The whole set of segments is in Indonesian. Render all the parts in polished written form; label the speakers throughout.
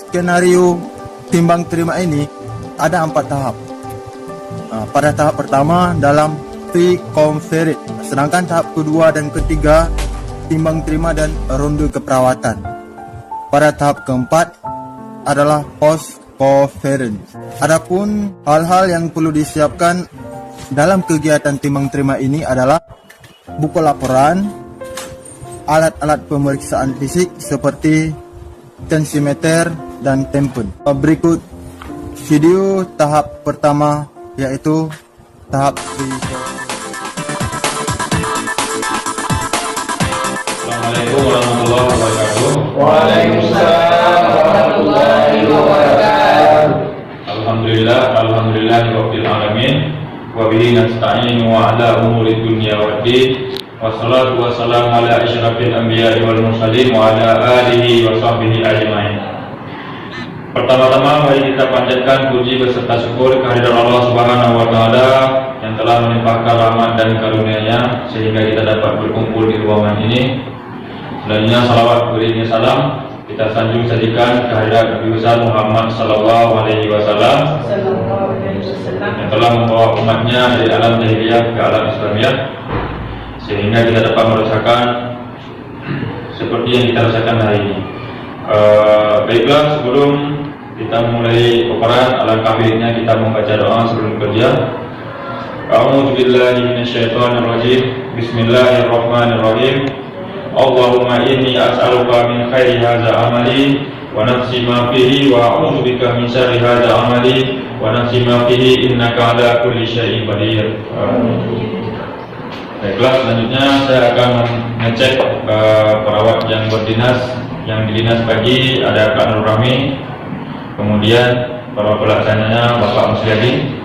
Speaker 1: skenario timbang terima ini ada 4 tahap. Pada tahap pertama dalam pre-conference, sedangkan tahap kedua dan ketiga timbang terima dan ronde keperawatan. Pada tahap keempat adalah post-conference. Adapun hal-hal yang perlu disiapkan dalam kegiatan timbang terima ini adalah buku laporan, alat-alat pemeriksaan fisik seperti tensimeter dan tempen. Berikut video tahap pertama, yaitu tahap
Speaker 2: Assalamualaikum warahmatullahi wabarakatuh.
Speaker 3: Waalaikumsalam warahmatullahi wabarakatuh.
Speaker 2: Alhamdulillah rabbil alamin. Wa bihi nasta'inu wa ala umuri dunya waddin. Wassalatu wassalamu ala asyrafil anbiya'i wal mursalin wa ala alihi wa sahbihi ajmain. Pertama-tama mari kita panjatkan puji beserta syukur kehadirat Allah Subhanahu wa taala yang telah melimpahkan rahmat dan karunia-Nya sehingga kita dapat berkumpul di ruangan ini. Selanjutnya salawat beriringi salam kita sanjung sajikan kehadirat Nabi besar Muhammad sallallahu alaihi wasallam yang telah membawa umatnya dari alam jahiliyah ke alam Islamiyah sehingga kita dapat merasakan seperti yang kita rasakan hari ini. Baiklah, sebelum kita mulai peperan, alangkah baiknya kita membaca doa sebelum kerja. A'udzu billahi minasyaitonir rajim. Bismillahirrahmanirrahim. Allahumma inni as'aluka min khairi hadza amali wa nafsi ma fihi wa a'udzu bika min syarri hadza amali wa nafsi ma fihi innaka ala kulli syai'in qadir. Baiklah, selanjutnya saya akan mengecek perawat yang berdinas. Yang di dinas pagi ada Kak Nur Rahmi, kemudian para pelaksananya Bapak Musliadin,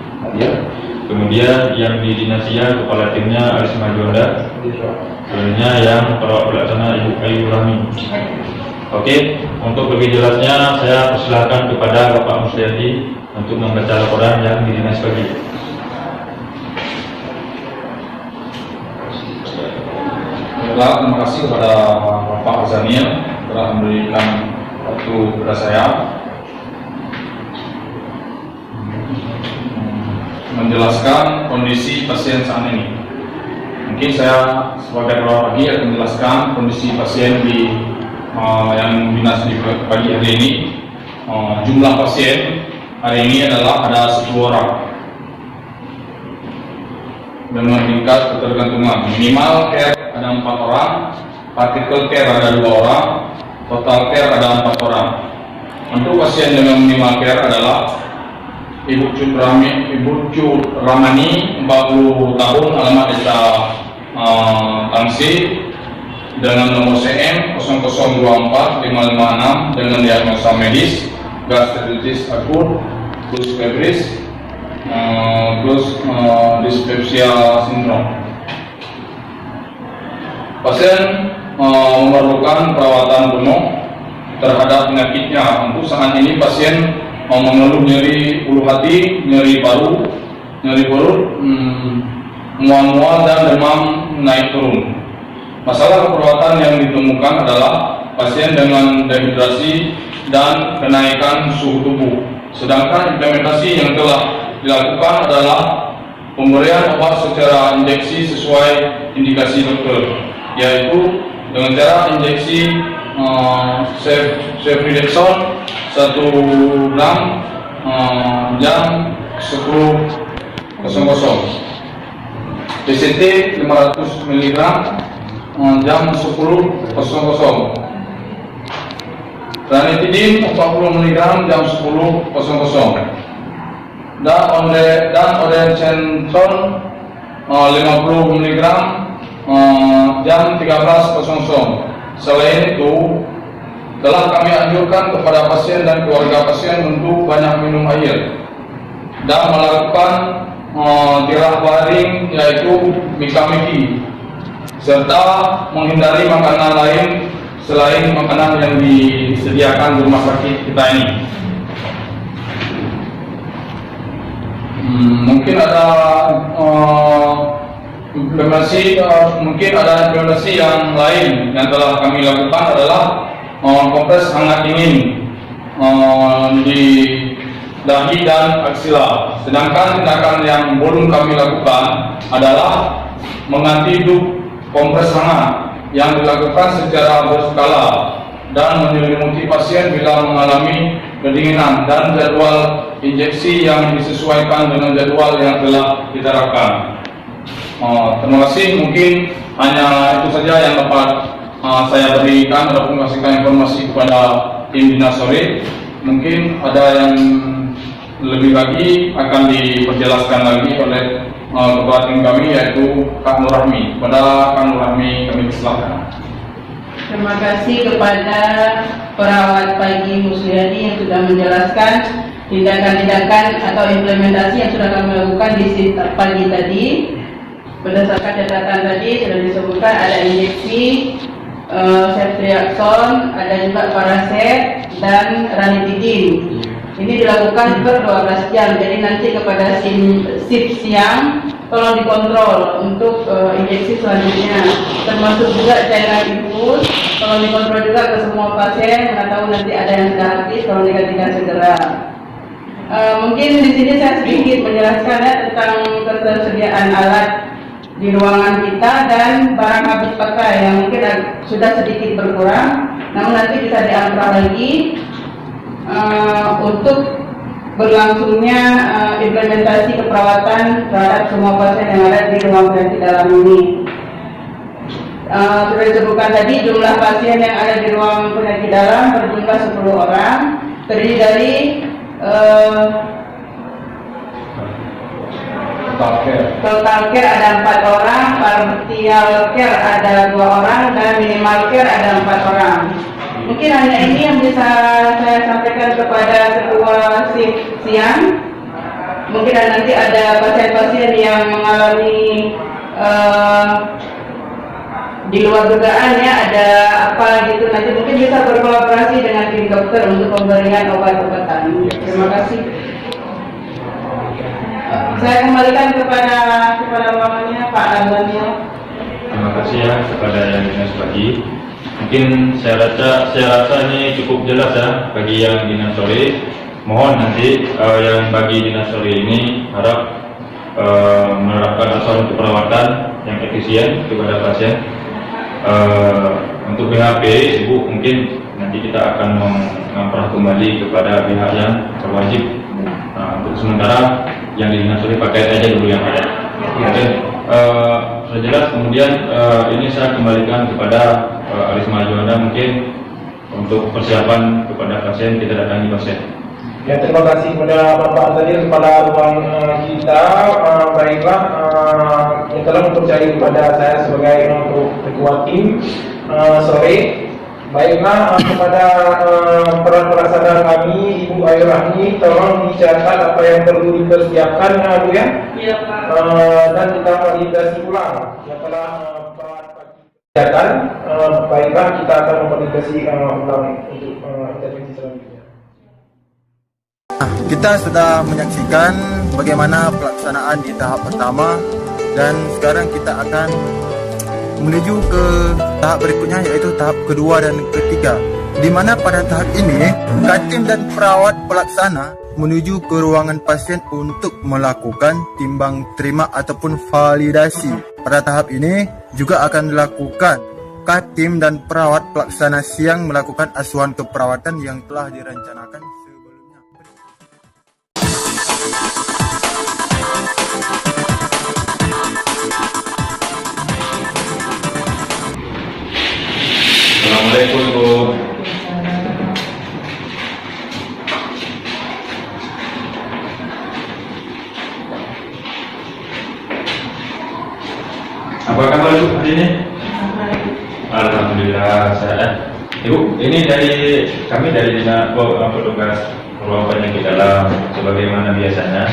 Speaker 2: kemudian yang di dinas siang kepala timnya Aris Majuanda, selanjutnya yang para pelaksana Ibu Ayu Rahmi. Oke, untuk lebih jelasnya saya persilahkan kepada Bapak Musliadin untuk membaca laporan yang di dinas pagi.
Speaker 4: Terima kasih kepada Bapak Azanil telah memberikan waktu kepada saya menjelaskan kondisi pasien saat ini. Mungkin saya sebagai perawat pagi akan menjelaskan kondisi pasien di yang dinas di pagi hari ini. Jumlah pasien hari ini adalah ada 10 orang dengan tingkat ketergantungan. Minimal care ada 4 orang, partikel care ada 2 orang, total care ada 4 orang. Untuk pasien dengan minimal care adalah Ibu Ramani 40 tahun, alamat desa Tangsi, dengan nomor CM 0024 556 dengan diagnosa medis gastritis akut plus febris plus dispepsia sindrom. Pasien memerlukan perawatan penuh terhadap penyakitnya. Untuk saat ini pasien mengeluh nyeri ulu hati, nyeri paru, nyeri perut, mual-mual dan demam naik turun. Masalah perawatan yang ditemukan adalah pasien dengan dehidrasi dan kenaikan suhu tubuh. Sedangkan implementasi yang telah dilakukan adalah pemberian obat secara injeksi sesuai indikasi dokter, yaitu dengan cara injeksi ceftriaxone 1 gram jam 10.00, PCT 500 mg jam 10.00, ranitidin 40 mg jam 10.00, dan ondansetron 50 mg jam 13.00. Selain itu, telah kami anjurkan kepada pasien dan keluarga pasien untuk banyak minum air dan melakukan tirah baring, yaitu mika-miki, serta menghindari makanan lain selain makanan yang disediakan di rumah sakit kita ini. Mungkin ada implementasi yang lain yang telah kami lakukan adalah kompres hangat dingin di dahi dan aksila. Sedangkan tindakan yang belum kami lakukan adalah mengganti dup kompres hangat yang dilakukan secara berskala dan menyelimuti pasien bila mengalami kedinginan, dan jadwal injeksi yang disesuaikan dengan jadwal yang telah diterapkan. Terima kasih. Mungkin hanya itu saja yang dapat saya berikan ataupun kasihkan informasi kepada tim Dinas Sore. Mungkin ada yang lebih lagi akan diperjelaskan lagi oleh ketua tim kami, yaitu Kak Nur Rahmi. Kepada Kak Nur Rahmi kami persilakan.
Speaker 5: Terima kasih kepada perawat pagi Musliani yang sudah menjelaskan tindakan-tindakan atau implementasi yang sudah kami lakukan di shift pagi tadi. Berdasarkan catatan tadi sudah disebutkan ada injeksi ceftriaxone, ada juga paraset dan ranitidin. Ini dilakukan per 12 jam. Jadi nanti kepada shift siang tolong dikontrol untuk injeksi selanjutnya, termasuk juga cairan infus. Tolong dikontrol juga ke semua pasien, karena tahu nanti ada yang sudah habis, tolong digantikan segera. Mungkin di sini saya sedikit menjelaskan ya tentang ketersediaan alat di ruangan kita dan barang habis pakai yang mungkin sudah sedikit berkurang, namun nanti bisa diamprah lagi untuk berlangsungnya implementasi keperawatan terhadap semua pasien yang ada di ruang penyakit dalam ini. Sudah disebutkan tadi jumlah pasien yang ada di ruang penyakit dalam berjumlah 10 orang, terdiri dari total care ada 4 orang, partial care ada 2 orang, dan minimal care ada 4 orang. Mungkin hanya ini yang bisa saya sampaikan kepada ketua shift siang. Mungkin nanti ada pasien-pasien yang mengalami di luar dugaan ya, ada apa gitu, nanti mungkin bisa berkolaborasi dengan tim dokter untuk pemberian obat-obatan. Terima kasih. Saya kembalikan kepada ruangannya Pak Daniel.
Speaker 2: Terima kasih ya kepada yang dinas pagi. Mungkin saya rasa ini cukup jelas ya bagi yang dinas sore. Mohon nanti yang bagi dinas sore ini harap menerapkan asuhan keperawatan yang efisien kepada pasien. Untuk BHP Ibu mungkin nanti kita akan mengamprah kembali kepada pihak yang berwajib. Untuk sementara yang di dinas sore pakai aja dulu yang ada. Sudah jelas. Kemudian ini saya kembalikan kepada Arisma Juanda mungkin untuk persiapan kepada pasien, kita datangi pasien.
Speaker 3: Ya, terima kasih kepada Bapak tadi kepala ruang kita. Baiklah, yang telah mempercayai kepada saya sebagai ketua tim sore. Baiklah, kepada peran pelaksana kami Ibu Ayu Rahmi, tolong dicatat apa yang perlu dipersiapkan Bu ya.
Speaker 5: Iya Pak.
Speaker 3: Dan kita validasi ulang yang telah perawat pagi kegiatan. Baiklah, kita akan memvalidasi ulang untuk intervensi selanjutnya.
Speaker 1: Kita sudah menyaksikan bagaimana pelaksanaan di tahap pertama, dan sekarang kita akan menuju ke tahap berikutnya, yaitu tahap kedua dan ketiga, di mana pada tahap ini Katim dan perawat pelaksana menuju ke ruangan pasien untuk melakukan timbang terima ataupun validasi. Pada tahap ini juga akan dilakukan Katim dan perawat pelaksana siang melakukan asuhan keperawatan yang telah direncanakan sebelumnya.
Speaker 2: Assalamualaikum Bu. Apa kabar Bu hari ini? Alhamdulillah sehat. Ibu, ini kami dari dinas petugas ruang penyakit dalam. Sebagaimana biasanya,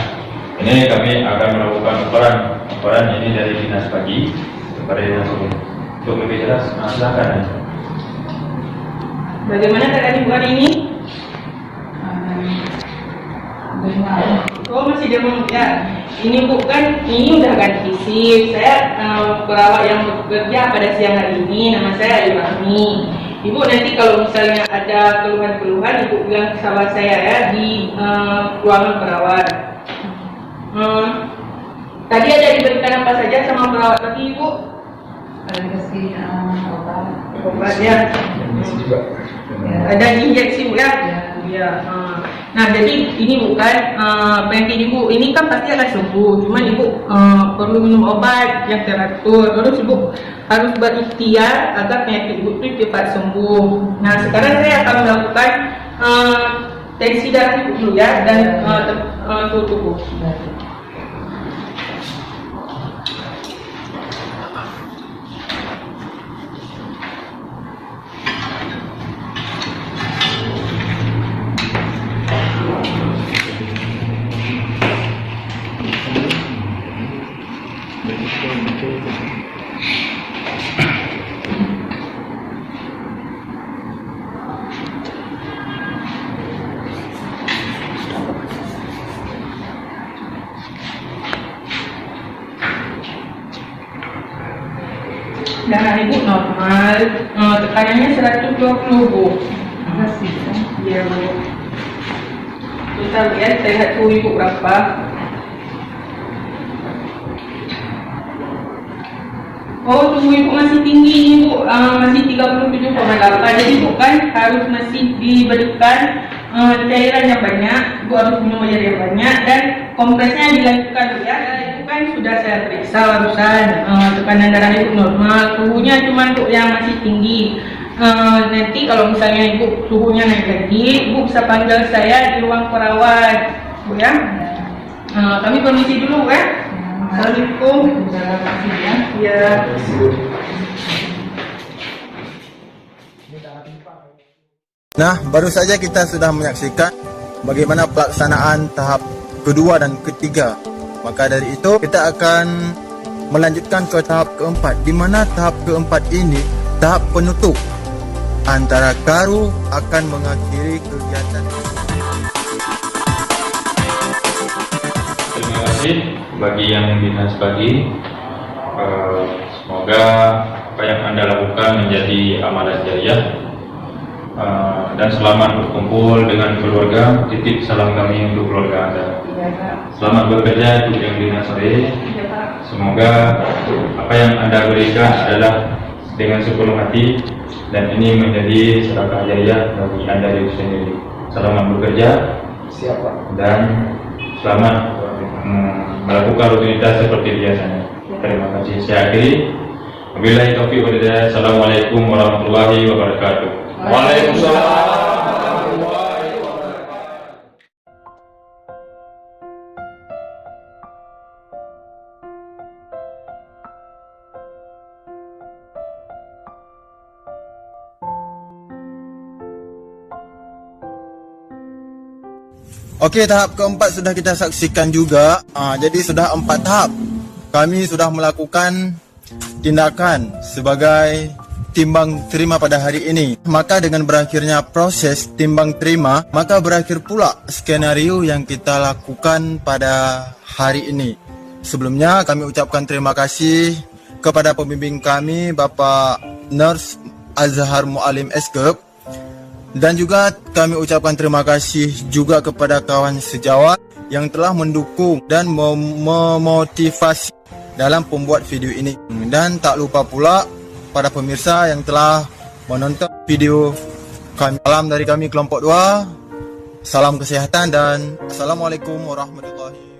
Speaker 2: ini kami akan melakukan laporan ini dari dinas pagi kepada dinas umum. Untuk lebih jelas, silakan.
Speaker 5: Bagaimana keadaan Ibu hari ini? Oh, masih demam ya. Ini bukan, ini udah ganti shift. Saya perawat yang bekerja pada siang hari ini. Nama saya Ayu Rahmi. Ibu nanti kalau misalnya ada keluhan-keluhan, Ibu bilang ke sahabat saya ya di ruangan perawat. Tadi ada diberikan apa saja sama perawat tadi, Ibu?
Speaker 6: Ada dikasih
Speaker 5: Obat ya. Ada injeksi, Bu ya? Ya. Nah, jadi ini bukan penyakit Ibu. Ini kan pasti akan sembuh. Cuman Ibu perlu minum obat yang teratur. Terus Ibu harus berikhtiar agar penyakit Ibu itu cepat sembuh. Nah, sekarang saya akan melakukan tensi darah Ibu dulu ya, dan suhu tubuh. Darah Ibu normal, tekanannya 120, Bu.
Speaker 6: Makasih ya.
Speaker 5: Iya, Bu. Kita lihat, saya lihat suhu Ibu berapa. Oh, suhu Ibu masih tinggi, Ibu. Masih 37,8. Jadi Ibu kan harus masih diberikan cairan yang banyak. Ibu harus minum air yang banyak, dan kompresnya dilakukan, Bu ya. Ibu kan sudah saya periksa barusan, tekanan darah Ibu normal, suhunya cuma untuk yang masih tinggi. Nanti kalau misalnya Ibu suhunya naik lagi, Ibu bisa panggil saya di ruang perawat, Bu ya. Kami permisi dulu ya. Assalamualaikum. Ya.
Speaker 1: Nah, baru saja kita sudah menyaksikan bagaimana pelaksanaan tahap kedua dan ketiga. Maka dari itu kita akan melanjutkan ke tahap keempat, di mana tahap keempat ini tahap penutup. Antara Karu akan mengakhiri kegiatan.
Speaker 2: Terima kasih bagi yang dinas bagi. Semoga apa yang Anda lakukan menjadi amalan jariah. Dan selamat berkumpul dengan keluarga. Titip salam kami untuk keluarga Anda. Selamat bekerja untuk yang dinas sore. Semoga apa yang Anda berikan adalah dengan sepenuh hati, dan ini menjadi sedekah jariah bagi Anda diri sendiri. Selamat bekerja.
Speaker 3: Siapa?
Speaker 2: Dan selamat melakukan rutinitas seperti biasanya. Terima kasih. Saya akhiri. Wabillahi taufiq wal hidayah. Assalamualaikum warahmatullahi wabarakatuh.
Speaker 4: Waalaikumsalam.
Speaker 1: Okey, tahap keempat sudah kita saksikan juga. Jadi sudah 4 tahap. Kami sudah melakukan tindakan sebagai timbang terima pada hari ini. Maka dengan berakhirnya proses timbang terima, maka berakhir pula skenario yang kita lakukan pada hari ini. Sebelumnya kami ucapkan terima kasih kepada pembimbing kami, Bapak Nurse Azhar Mualim Eskep. Dan juga kami ucapkan terima kasih juga kepada kawan sejawat yang telah mendukung dan memotivasi dalam pembuat video ini. Dan tak lupa pula pada pemirsa yang telah menonton video kami. Salam dari kami kelompok 2. Salam kesehatan dan Assalamualaikum warahmatullahi wabarakatuh.